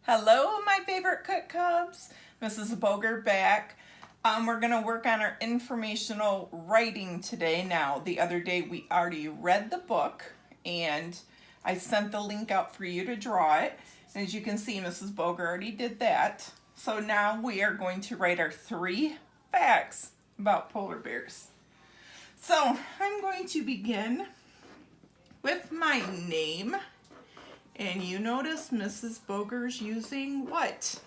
Hello, my favorite cook cubs. Mrs. Boger back. We're going to work on our informational writing today. Now, the other day we already read the book and I sent the link out for you to draw it. And as you can see, Mrs. Boger already did that. So now we are going to write our 3 facts about polar bears. So I'm going to begin with my name. And you notice Mrs. Boger's using what?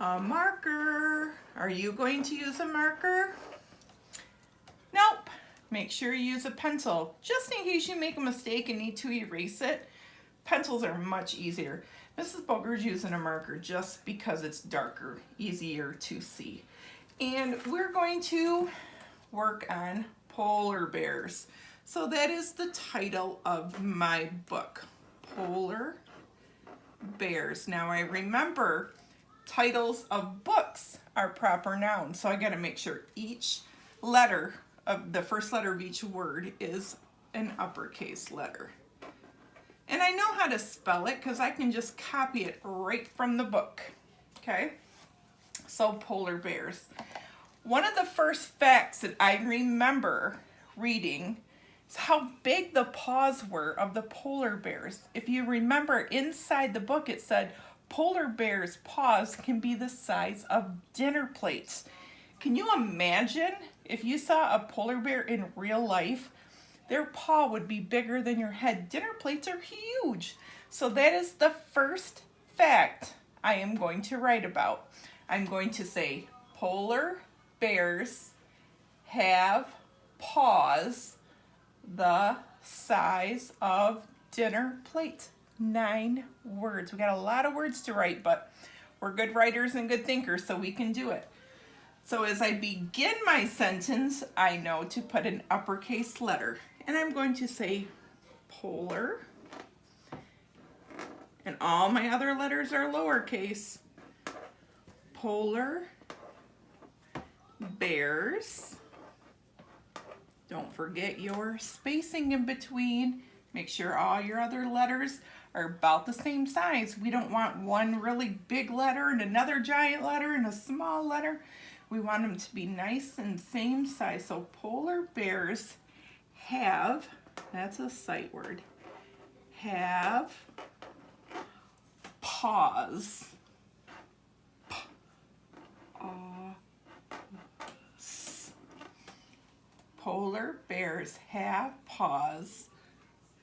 A marker. Are you going to use a marker? Nope. Make sure you use a pencil. Just in case you make a mistake and need to erase it, pencils are much easier. Mrs. Boger's using a marker just because it's darker, easier to see. And we're going to work on polar bears. So that is the title of my book. Polar bears. Now I remember titles of books are proper nouns, so I got to make sure each letter of the first letter of each word is an uppercase letter. And I know how to spell it because I can just copy it right from the book. Okay? So polar bears. One of the first facts that I remember reading is how big the paws were of the polar bears. If you remember, inside the book it said polar bears' paws can be the size of dinner plates. Can you imagine if you saw a polar bear in real life? Their paw would be bigger than your head. Dinner plates are huge. So that is the first fact I am going to write about. I'm going to say polar bears have paws the size of dinner plates. 9 words. We got a lot of words to write, but we're good writers and good thinkers, so we can do it. So as I begin my sentence, I know to put an uppercase letter. And I'm going to say polar. And all my other letters are lowercase. Polar bears. Don't forget your spacing in between. Make sure all your other letters are about the same size. We don't want one really big letter and another giant letter and a small letter. We want them to be nice and same size. So polar bears have, that's a sight word, have paws. Polar bears have paws.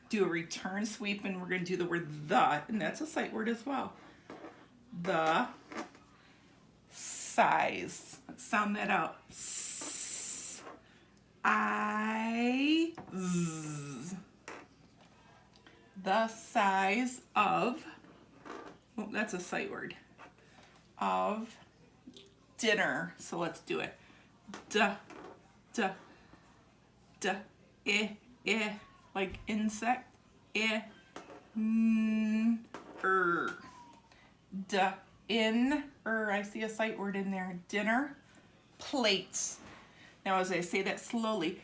Do a return sweep, and we're going to do the word the, and that's a sight word as well. The size. Let's sound that out. The size of, oh, that's a sight word, of dinner. So let's do it. Duh, duh. Duh, like insect, duh, I see a sight word in there, dinner, plates. Now as I say that slowly,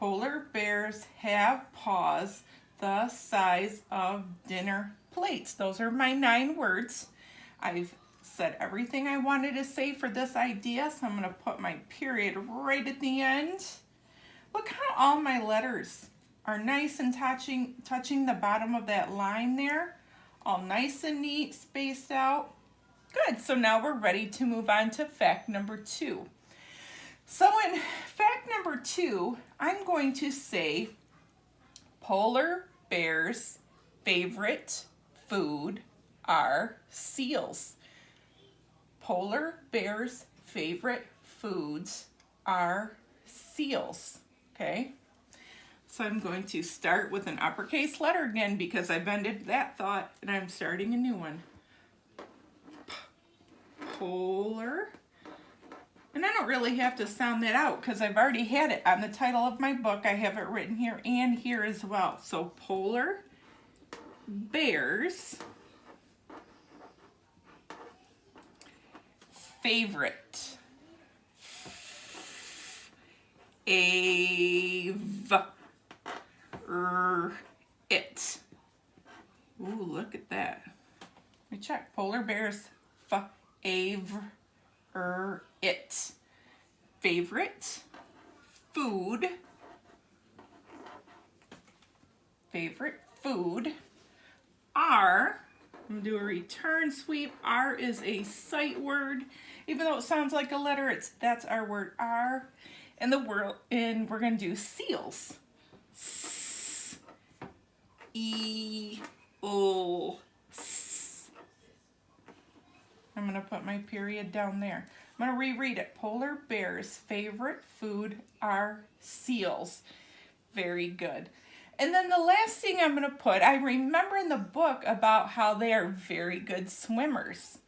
polar bears have paws the size of dinner plates. Those are my 9 words. I've said everything I wanted to say for this idea, so I'm going to put my period right at the end. Look how all my letters are nice and touching the bottom of that line there. All nice and neat, spaced out. Good, so now we're ready to move on to fact number 2. So in fact number 2, I'm going to say polar bears' favorite food are seals. Polar bears' favorite foods are seals. Okay? So I'm going to start with an uppercase letter again because I've ended that thought and I'm starting a new one. Polar. And I don't really have to sound that out because I've already had it on the title of my book. I have it written here and here as well. So polar bears' favorite it. Ooh, look at that. Let me check. Polar bears, it. Favorite, food, are, I'm going to do a return sweep. Are is a sight word. Even though it sounds like a letter, that's our word are. And we're going to do seals. S. I'm going to put my period down there. I'm going to reread it. Polar bears' favorite food are seals. Very good. And then the last thing I'm going to put, I remember in the book about how they are very good swimmers.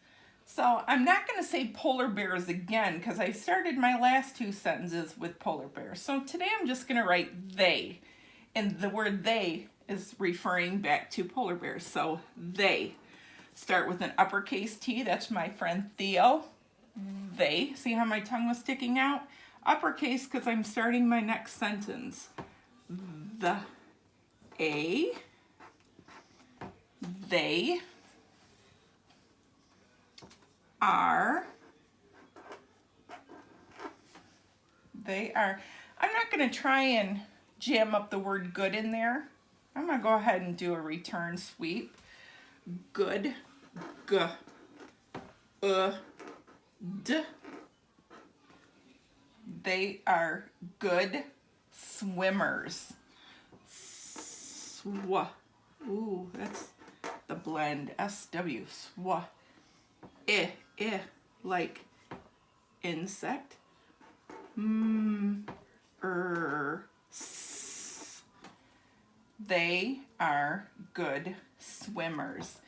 So I'm not going to say polar bears again because I started my last two sentences with polar bears. So today I'm just going to write they. And the word they is referring back to polar bears. So they. Start with an uppercase T. That's my friend Theo. They. See how my tongue was sticking out? Uppercase because I'm starting my next sentence. The. A. They. Are. They are. I'm not going to try and jam up the word good in there. I'm going to go ahead and do a return sweep. Good. G. D. They are good swimmers. Sw. Ooh, that's the blend. SW. Sw. Like insect. S. They are good swimmers.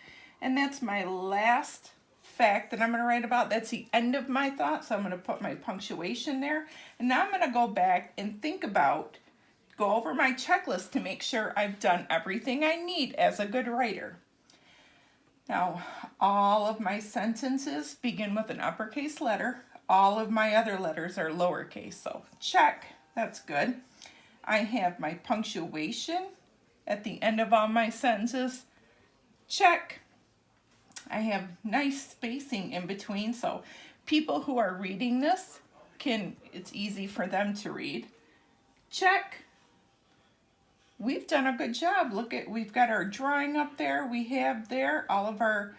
And that's my last fact that I'm going to write about. That's the end of my thought, so I'm going to put my punctuation there. And now I'm going to go back and go over my checklist to make sure I've done everything I need as a good writer. Now, all of my sentences begin with an uppercase letter. All of my other letters are lowercase, so check. That's good. I have my punctuation at the end of all my sentences. Check. I have nice spacing in between, so people who are reading this it's easy for them to read. Check. We've done a good job. We've got our drawing up there. We have there. All of our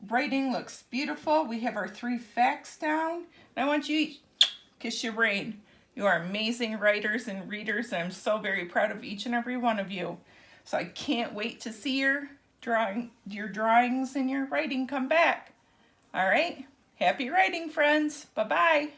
writing looks beautiful. We have our 3 facts down. And I want you to kiss your brain. You are amazing writers and readers, and I'm so very proud of each and every one of you. So I can't wait to see your drawings and your writing come back. All right. Happy writing, friends. Bye-bye.